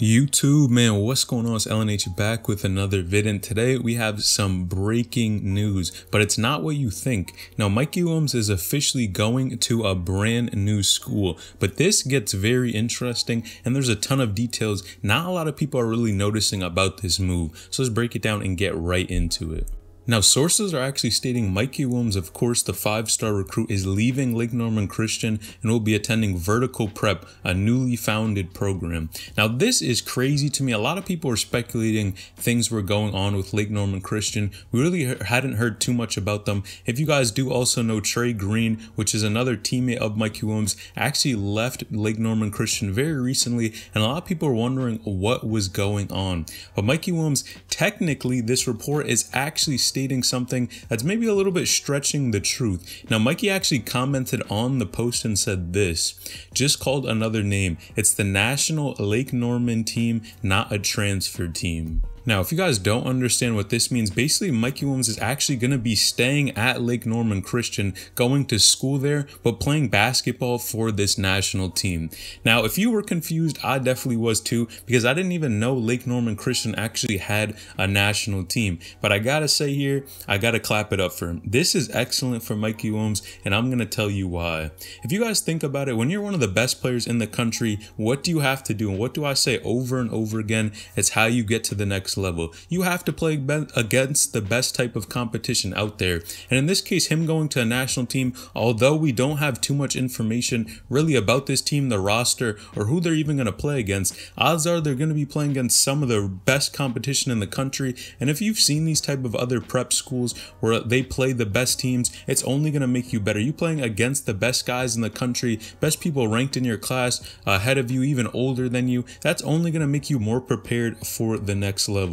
YouTube, man, what's going on? It's LNH back with another vid, and today we have some breaking news, but it's not what you think. Now, Mikey Williams is officially going to a brand new school, but this gets very interesting, and there's a ton of details not a lot of people are really noticing about this move. So let's break it down and get right into it. Now, sources are actually stating Mikey Williams, of course, the 5-star recruit, is leaving Lake Norman Christian and will be attending Vertical Prep, a newly founded program. Now, this is crazy to me. A lot of people are speculating things were going on with Lake Norman Christian. We really hadn't heard too much about them. If you guys do also know, Trey Green, which is another teammate of Mikey Williams, actually left Lake Norman Christian very recently, and a lot of people are wondering what was going on. But Mikey Williams, technically, this report is actually stating something that's maybe a little bit stretching the truth. Now, Mikey actually commented on the post and said this, just called another name. It's the National Lake Norman team, not a transfer team. Now, if you guys don't understand what this means, basically Mikey Williams is actually going to be staying at Lake Norman Christian, going to school there, but playing basketball for this national team. Now, if you were confused, I definitely was too, because I didn't even know Lake Norman Christian actually had a national team. But I gotta say here, I gotta clap it up for him. This is excellent for Mikey Williams, and I'm gonna tell you why. If you guys think about it, when you're one of the best players in the country, what do you have to do? And what do I say over and over again? It's how you get to the next level. You have to play against the best type of competition out there. And in this case, him going to a national team, although we don't have too much information really about this team, the roster, or who they're even going to play against, odds are they're going to be playing against some of the best competition in the country. And if you've seen these type of other prep schools where they play the best teams, it's only going to make you better. You playing against the best guys in the country, best people ranked in your class, ahead of you, even older than you, that's only going to make you more prepared for the next level.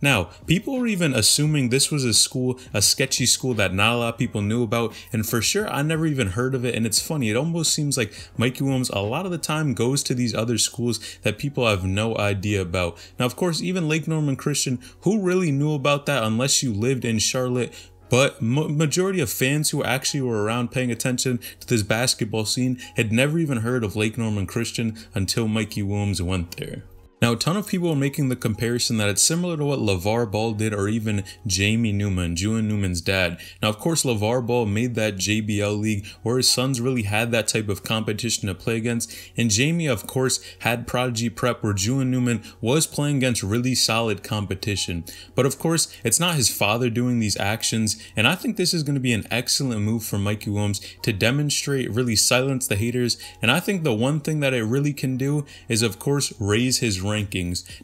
Now, people are even assuming this was a school, a sketchy school that not a lot of people knew about, and for sure I never even heard of it. And it's funny, it almost seems like Mikey Williams a lot of the time goes to these other schools that people have no idea about. Now, of course, even Lake Norman Christian, who really knew about that unless you lived in Charlotte? But majority of fans who actually were around paying attention to this basketball scene had never even heard of Lake Norman Christian until Mikey Williams went there. Now, a ton of people are making the comparison that it's similar to what LeVar Ball did, or even Jamie Newman, Julian Newman's dad. Now, of course, LeVar Ball made that JBL league where his sons really had that type of competition to play against. And Jamie, of course, had Prodigy Prep where Julian Newman was playing against really solid competition. But of course, it's not his father doing these actions. And I think this is going to be an excellent move for Mikey Williams to demonstrate, really silence the haters. And I think the one thing that it really can do is, of course, raise his rankings.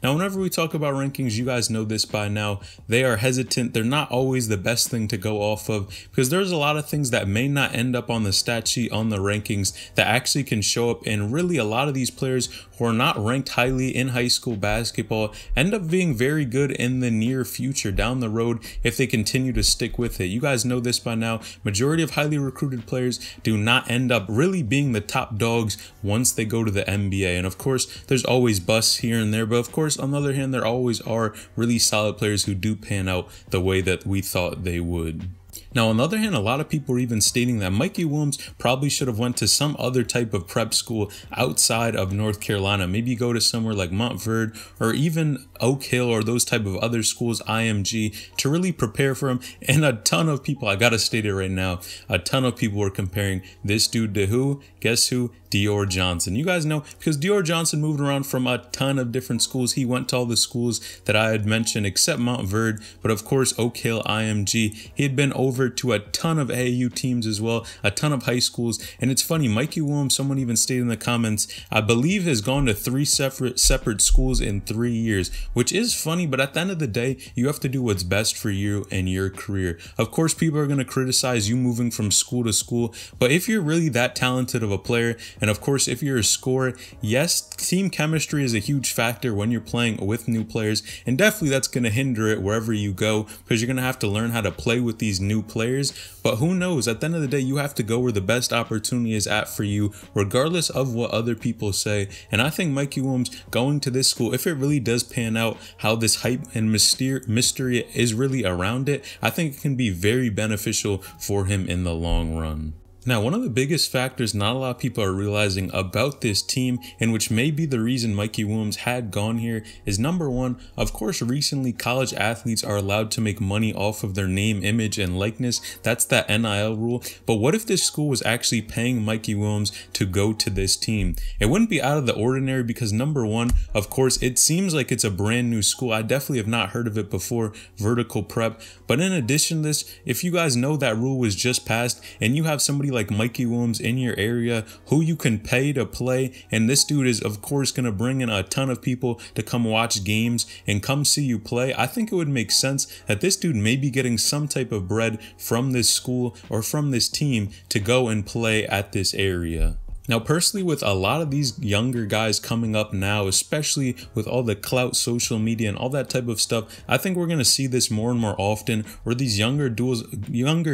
Now, whenever we talk about rankings, you guys know this by now, they are hesitant. They're not always the best thing to go off of, because there's a lot of things that may not end up on the stat sheet on the rankings that actually can show up. And really, a lot of these players who are not ranked highly in high school basketball end up being very good in the near future down the road if they continue to stick with it. You guys know this by now. Majority of highly recruited players do not end up really being the top dogs once they go to the NBA. And of course, there's always busts here and there, but of course, on the other hand, there always are really solid players who do pan out the way that we thought they would. Now, on the other hand, a lot of people are even stating that Mikey Williams probably should have went to some other type of prep school outside of North Carolina. Maybe go to somewhere like Montverde or even Oak Hill or those type of other schools, IMG, to really prepare for him. And a ton of people, I gotta state it right now, a ton of people were comparing this dude to who? Guess who? Dior Johnson. You guys know, because Dior Johnson moved around from a ton of different schools. He went to all the schools that I had mentioned except Montverde, but of course Oak Hill, IMG. He had been over to a ton of AAU teams as well, a ton of high schools. And it's funny, Mikey Williams, someone even stated in the comments, I believe has gone to 3 separate schools in 3 years, which is funny, but at the end of the day, you have to do what's best for you and your career. Of course, people are going to criticize you moving from school to school, but if you're really that talented of a player, and of course, if you're a scorer, yes, team chemistry is a huge factor when you're playing with new players, and definitely that's going to hinder it wherever you go, because you're going to have to learn how to play with these new players. But who knows, at the end of the day, you have to go where the best opportunity is at for you, regardless of what other people say. And I think Mikey Williams going to this school, if it really does pan out how this hype and mystery is really around it, I think it can be very beneficial for him in the long run. Now, one of the biggest factors not a lot of people are realizing about this team, and which may be the reason Mikey Williams had gone here, is number one, of course, recently college athletes are allowed to make money off of their name, image, and likeness. That's that NIL rule. But what if this school was actually paying Mikey Williams to go to this team? It wouldn't be out of the ordinary because number one, of course, it seems like it's a brand new school. I definitely have not heard of it before, Vertical Prep. But in addition to this, if you guys know that rule was just passed and you have somebody like Mikey Williams in your area who you can pay to play, and this dude is of course going to bring in a ton of people to come watch games and come see you play, I think it would make sense that this dude may be getting some type of bread from this school or from this team to go and play at this area. Now, personally, with a lot of these younger guys coming up now, especially with all the clout, social media, and all that type of stuff, I think we're going to see this more and more often, where these younger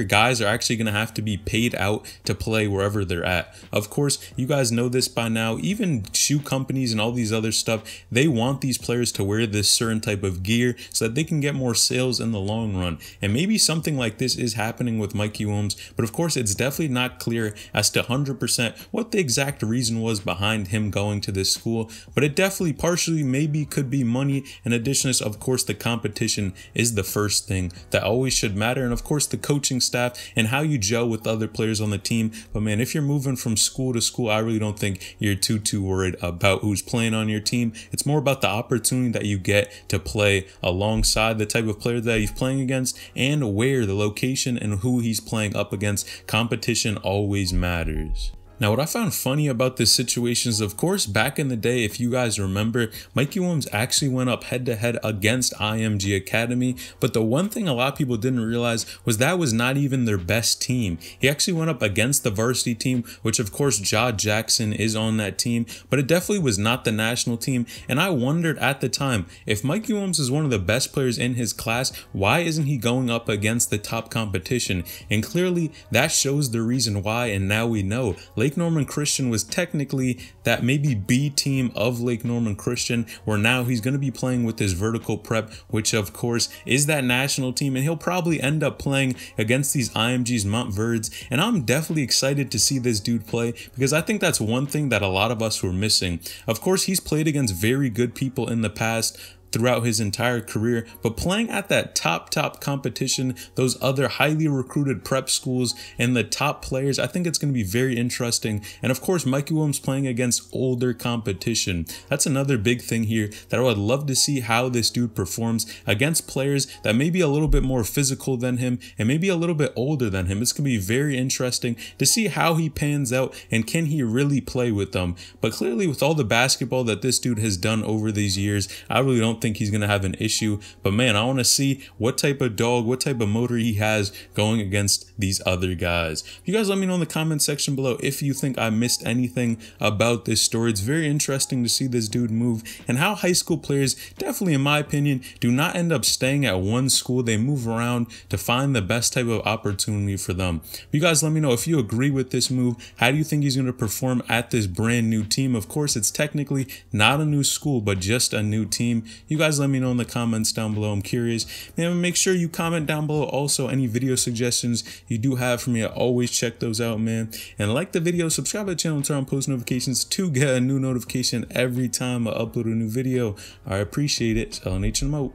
guys are actually going to have to be paid out to play wherever they're at. Of course, you guys know this by now. Even shoe companies and all these other stuff, they want these players to wear this certain type of gear so that they can get more sales in the long run. And maybe something like this is happening with Mikey Williams, but of course, it's definitely not clear as to 100% what the exact reason was behind him going to this school, but it definitely partially maybe could be money. In addition to, of course, the competition is the first thing that always should matter, and of course the coaching staff and how you gel with other players on the team. But man, if you're moving from school to school, I really don't think you're too worried about who's playing on your team. It's more about the opportunity that you get to play alongside the type of player that he's playing against and where the location and who he's playing up against. Competition always matters. Now, what I found funny about this situation is, of course, back in the day, if you guys remember, Mikey Williams actually went up head-to-head against IMG Academy, but the one thing a lot of people didn't realize was that was not even their best team. He actually went up against the varsity team, which, of course, Ja Jackson is on that team, but it definitely was not the national team, and I wondered at the time, if Mikey Williams is one of the best players in his class, why isn't he going up against the top competition? And clearly, that shows the reason why, and now we know. Lake Norman Christian was technically that maybe B team of Lake Norman Christian, where now he's going to be playing with this Vertical Prep, which of course is that national team, and he'll probably end up playing against these IMG's Montverdes. And I'm definitely excited to see this dude play, because I think that's one thing that a lot of us were missing. Of course, he's played against very good people in the past throughout his entire career, but playing at that top competition, those other highly recruited prep schools and the top players, I think it's going to be very interesting. And of course, Mikey Williams playing against older competition. That's another big thing here that I would love to see how this dude performs against players that may be a little bit more physical than him and maybe a little bit older than him. It's going to be very interesting to see how he pans out and can he really play with them. But clearly, with all the basketball that this dude has done over these years, I really don't think he's going to have an issue. But man, I want to see what type of dog, what type of motor he has going against these other guys. You guys let me know in the comment section below if you think I missed anything about this story. It's very interesting to see this dude move and how high school players, definitely in my opinion, do not end up staying at one school. They move around to find the best type of opportunity for them. You guys let me know if you agree with this move. How do you think he's going to perform at this brand new team? Of course, it's technically not a new school, but just a new team. You guys let me know in the comments down below. I'm curious. And make sure you comment down below also any video suggestions you do have for me. I always check those out, man. And like the video, subscribe to the channel, and turn on post notifications to get a new notification every time I upload a new video. I appreciate it. LNH and out.